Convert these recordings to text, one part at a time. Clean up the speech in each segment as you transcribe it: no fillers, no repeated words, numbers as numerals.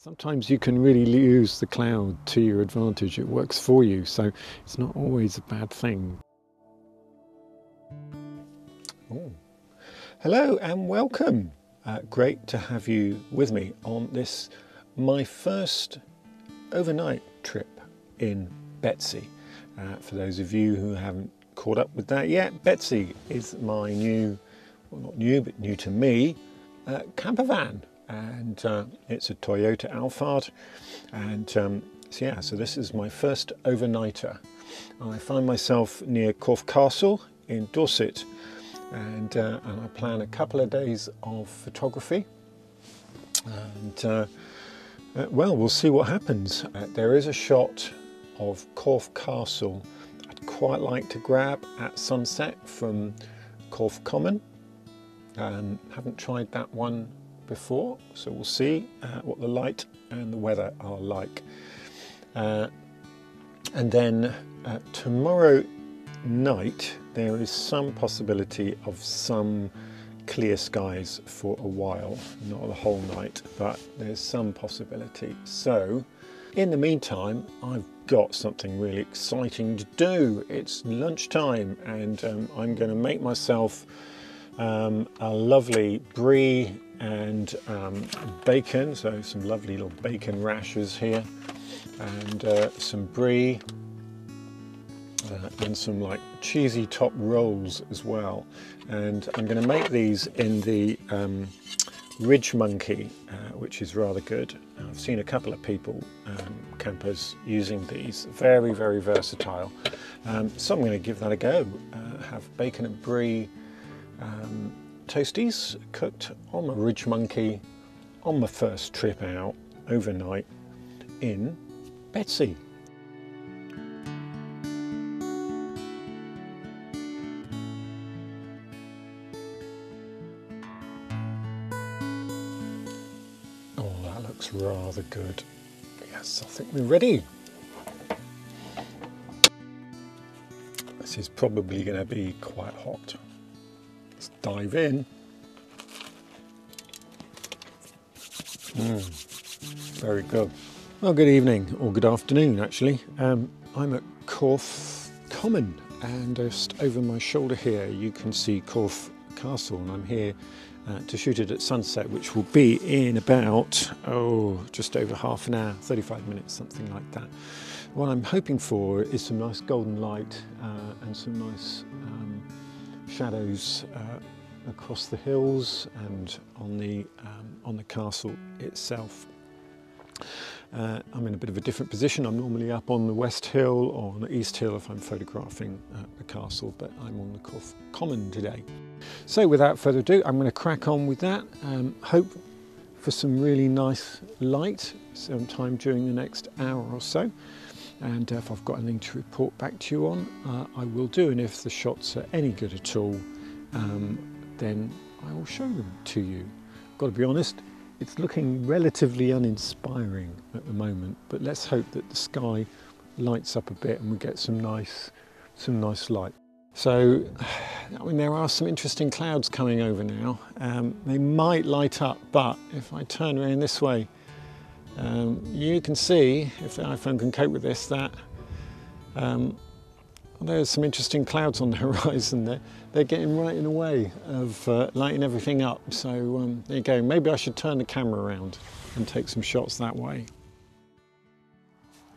Sometimes you can really use the cloud to your advantage. It works for you, so it's not always a bad thing. Oh. Hello and welcome. Great to have you with me on this, my first overnight trip in Betsy. For those of you who haven't caught up with that yet, Betsy is my new, well not new, but new to me, camper van. And it's a Toyota Alphard, and so this is my first overnighter. I find myself near Corfe Castle in Dorset, and I plan a couple of days of photography, and well, we'll see what happens. There is a shot of Corfe Castle I'd quite like to grab at sunset from Corfe Common. Haven't tried that one before, so we'll see what the light and the weather are like. And then tomorrow night there is some possibility of some clear skies for a while, not the whole night, but there's some possibility. So in the meantime, I've got something really exciting to do. It's lunchtime, and I'm going to make myself a lovely brie and bacon, so some lovely little bacon rashers here, and some brie and some like cheesy top rolls as well. And I'm going to make these in the Ridge Monkey, which is rather good. I've seen a couple of people, campers, using these. Very, very versatile. So I'm going to give that a go. Have bacon and brie toasties cooked on my Ridge Monkey on my first trip out overnight in Betsy. Oh, that looks rather good. Yes, I think we're ready. This is probably going to be quite hot. Let's dive in. Very good. Well, good evening, or good afternoon actually. I'm at Corfe Common, and just over my shoulder here you can see Corfe Castle, and I'm here to shoot it at sunset, which will be in about, just over half an hour, 35 minutes, something like that. What I'm hoping for is some nice golden light and some nice shadows across the hills and on the castle itself. I'm in a bit of a different position. I'm normally up on the West Hill or on the East Hill if I'm photographing the castle, but I'm on the Corfe Common today. So without further ado, I'm going to crack on with that. Hope for some really nice light sometime during the next hour or so. And if I've got anything to report back to you on, I will do. And if the shots are any good at all, then I will show them to you. I've got to be honest, it's looking relatively uninspiring at the moment, but let's hope that the sky lights up a bit and we get some nice light. So, I mean, there are some interesting clouds coming over now. They might light up, but if I turn around this way, you can see, if the iPhone can cope with this, that there's some interesting clouds on the horizon. They're getting right in the way of lighting everything up. So there you go. Maybe I should turn the camera around and take some shots that way.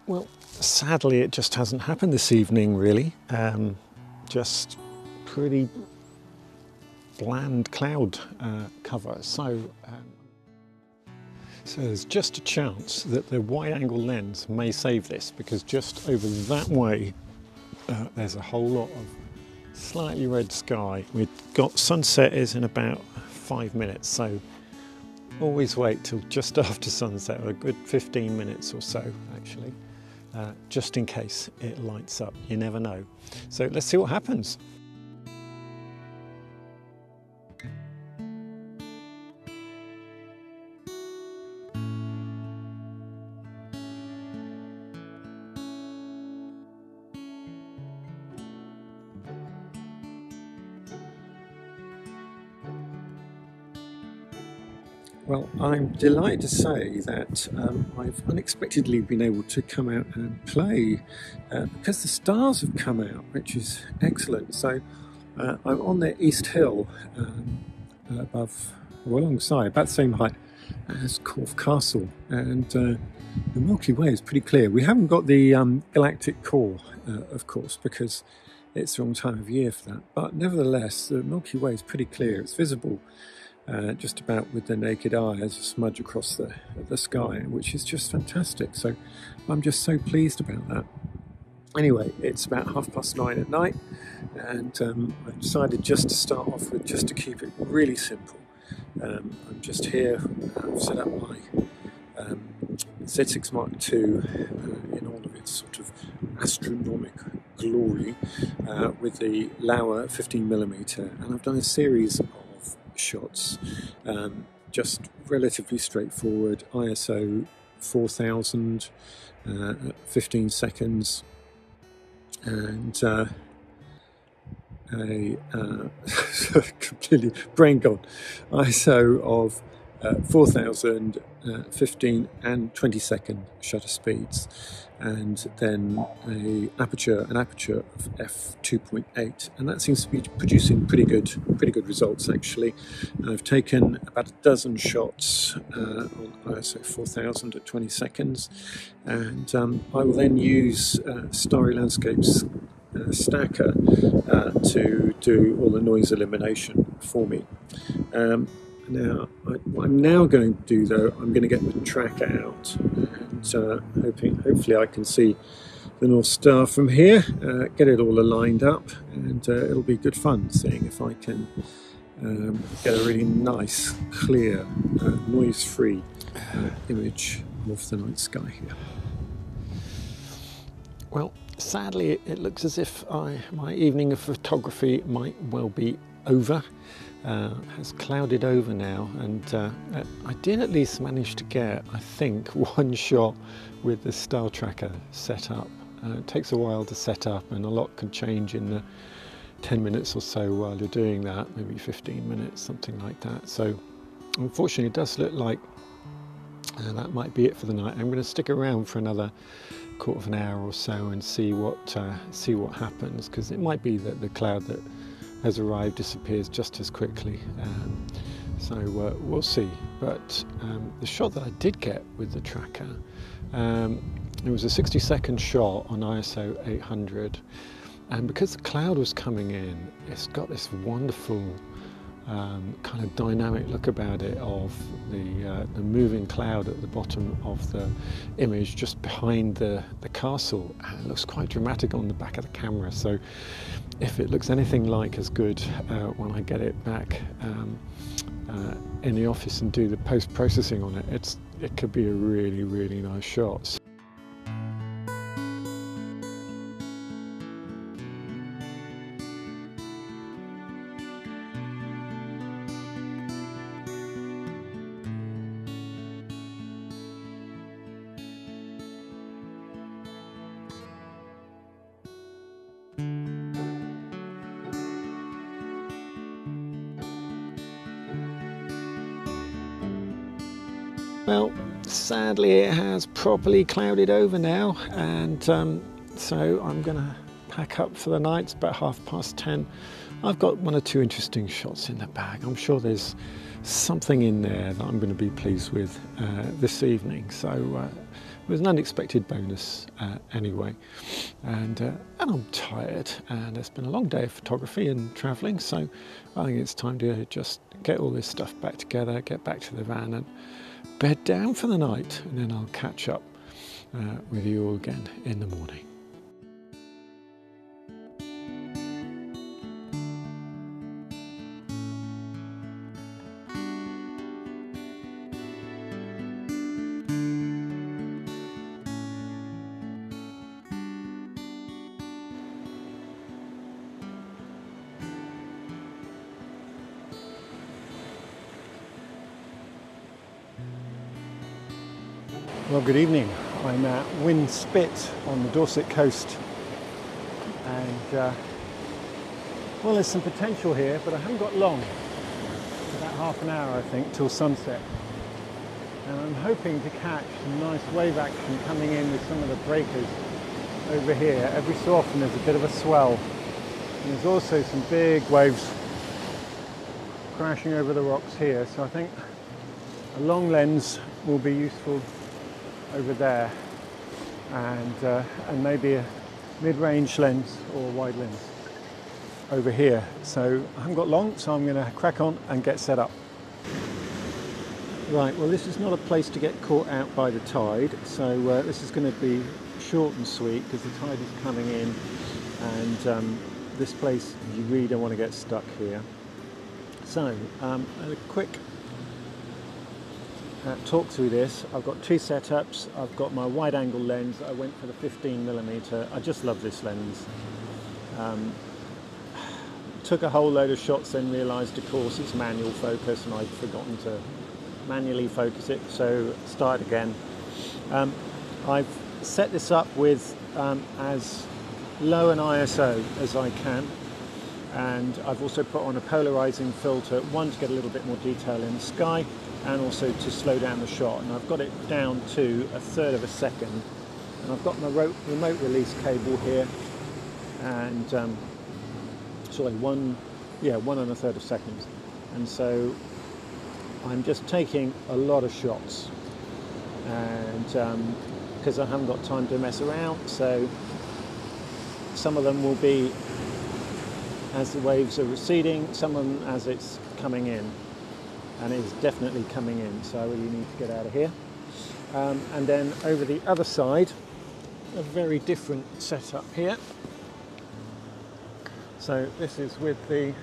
Well, sadly, it just hasn't happened this evening, really. Just pretty bland cloud cover. So there's just a chance that the wide-angle lens may save this, because just over that way there's a whole lot of slightly red sky. We've got sunset is in about 5 minutes, so always wait till just after sunset, or a good 15 minutes or so actually, just in case it lights up. You never know. So let's see what happens. Well, I'm delighted to say that I've unexpectedly been able to come out and play because the stars have come out, which is excellent. So I'm on the East Hill above, or alongside, about the same height as Corfe Castle, and the Milky Way is pretty clear. We haven't got the galactic core, of course, because it's the wrong time of year for that, but nevertheless the Milky Way is pretty clear. It's visible just about with the naked eye as a smudge across the sky, which is just fantastic. So I'm just so pleased about that. Anyway, it's about 9:30 at night, and I decided just to start off with, just to keep it really simple. I'm just here, I've set up my Z6 Mark II in all of its sort of astronomic glory with the Lauer 15mm, and I've done a series of shots, just relatively straightforward, ISO 4000 at 15 seconds, and a completely brain gone ISO of 4000, 15 and 20 second shutter speeds, and then an aperture of f2.8, and that seems to be producing pretty good results actually. I've taken about a dozen shots on ISO 4000 at 20 seconds, and I will then use Starry Landscapes stacker to do all the noise elimination for me. Now, what I'm now going to do, though, I'm going to get the tracker out, and hopefully I can see the North Star from here, get it all aligned up, and it'll be good fun seeing if I can get a really nice, clear, noise-free image of the night sky here. Well, sadly, it looks as if my evening of photography might well be over. Has clouded over now, and I did at least manage to get, I think, one shot with the star tracker set up. It takes a while to set up, and a lot can change in the 10 minutes or so while you're doing that, maybe 15 minutes, something like that. So unfortunately it does look like that might be it for the night. I'm going to stick around for another quarter of an hour or so and see what happens, because it might be that the cloud that has arrived disappears just as quickly, so we'll see. But the shot that I did get with the tracker, it was a 60-second shot on ISO 800, and because the cloud was coming in, it's got this wonderful kind of dynamic look about it, of the moving cloud at the bottom of the image just behind the castle, and it looks quite dramatic on the back of the camera. So if it looks anything like as good when I get it back in the office and do the post-processing on it, it could be a really nice shot. Well, sadly it has properly clouded over now, and so I'm going to pack up for the night. It's about 10:30. I've got one or two interesting shots in the bag. I'm sure there's something in there that I'm going to be pleased with this evening. So it was an unexpected bonus anyway, and I'm tired, and it's been a long day of photography and travelling, so I think it's time to just get all this stuff back together, get back to the van and bed down for the night, and then I'll catch up with you all again in the morning. Well, good evening. I'm at Wyn Spit on the Dorset coast, and well, there's some potential here, but I haven't got long. It's about half an hour, I think, till sunset. and I'm hoping to catch some nice wave action coming in with some of the breakers over here. Every so often there's a bit of a swell, and there's also some big waves crashing over the rocks here, so I think a long lens will be useful over there, and maybe a mid-range lens or a wide lens over here. So I haven't got long, so I'm going to crack on and get set up. Right, well, this is not a place to get caught out by the tide, so this is going to be short and sweet because the tide is coming in, and this place you really don't want to get stuck here. So a quick talk through this. I've got two setups. I've got my wide angle lens. I went for the 15mm. I just love this lens. Took a whole load of shots, then realised of course it's manual focus and I'd forgotten to manually focus it, so start again. I've set this up with as low an ISO as I can, and I've also put on a polarizing filter, one to get a little bit more detail in the sky and also to slow down the shot, and I've got it down to 1/3 of a second, and I've got my remote release cable here, and sorry, 1 1/3 of seconds, and so I'm just taking a lot of shots, and because I haven't got time to mess around, so some of them will be as the waves are receding, some of them as it's coming in, and it's definitely coming in, so I really need to get out of here. And then over the other side, a very different setup here. So this is with the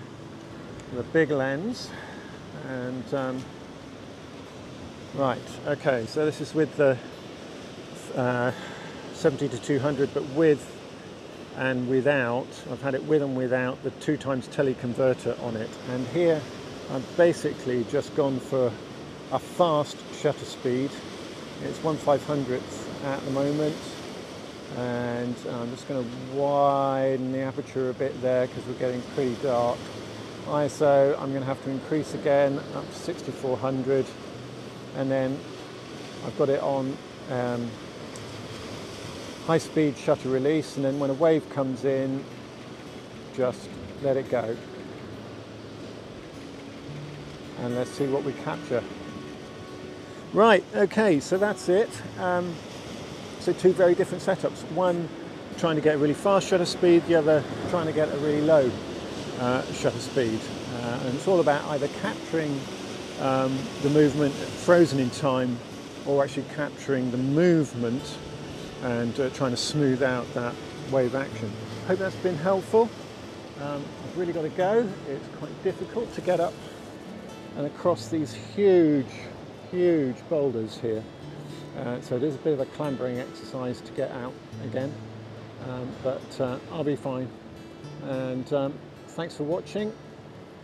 big lens, and right, okay, so this is with the 70-200, but with and without. I've had it with and without the 2x teleconverter on it, and here I've basically just gone for a fast shutter speed. It's 1/500th at the moment, and I'm just going to widen the aperture a bit there because we're getting pretty dark. ISO I'm going to have to increase again up to 6400, and then I've got it on high speed shutter release, and then when a wave comes in, just let it go. And let's see what we capture. Right, okay, so that's it. So two very different setups. One trying to get a really fast shutter speed, the other trying to get a really low shutter speed. And it's all about either capturing the movement frozen in time, or actually capturing the movement and trying to smooth out that wave action. Hope that's been helpful. I've really got to go. It's quite difficult to get up and across these huge boulders here. So it is a bit of a clambering exercise to get out again, but I'll be fine. And thanks for watching.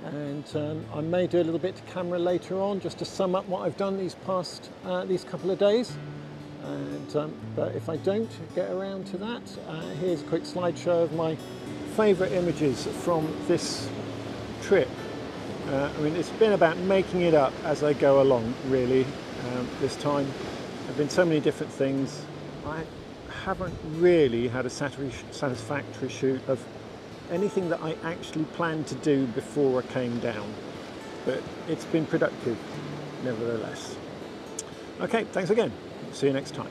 And I may do a little bit to camera later on, just to sum up what I've done these past these couple of days. And but if I don't get around to that, here's a quick slideshow of my favourite images from this trip. I mean, it's been about making it up as I go along, really. This time, there have been so many different things. I haven't really had a satisfactory shoot of anything that I actually planned to do before I came down, but it's been productive nevertheless. Okay, thanks again. See you next time.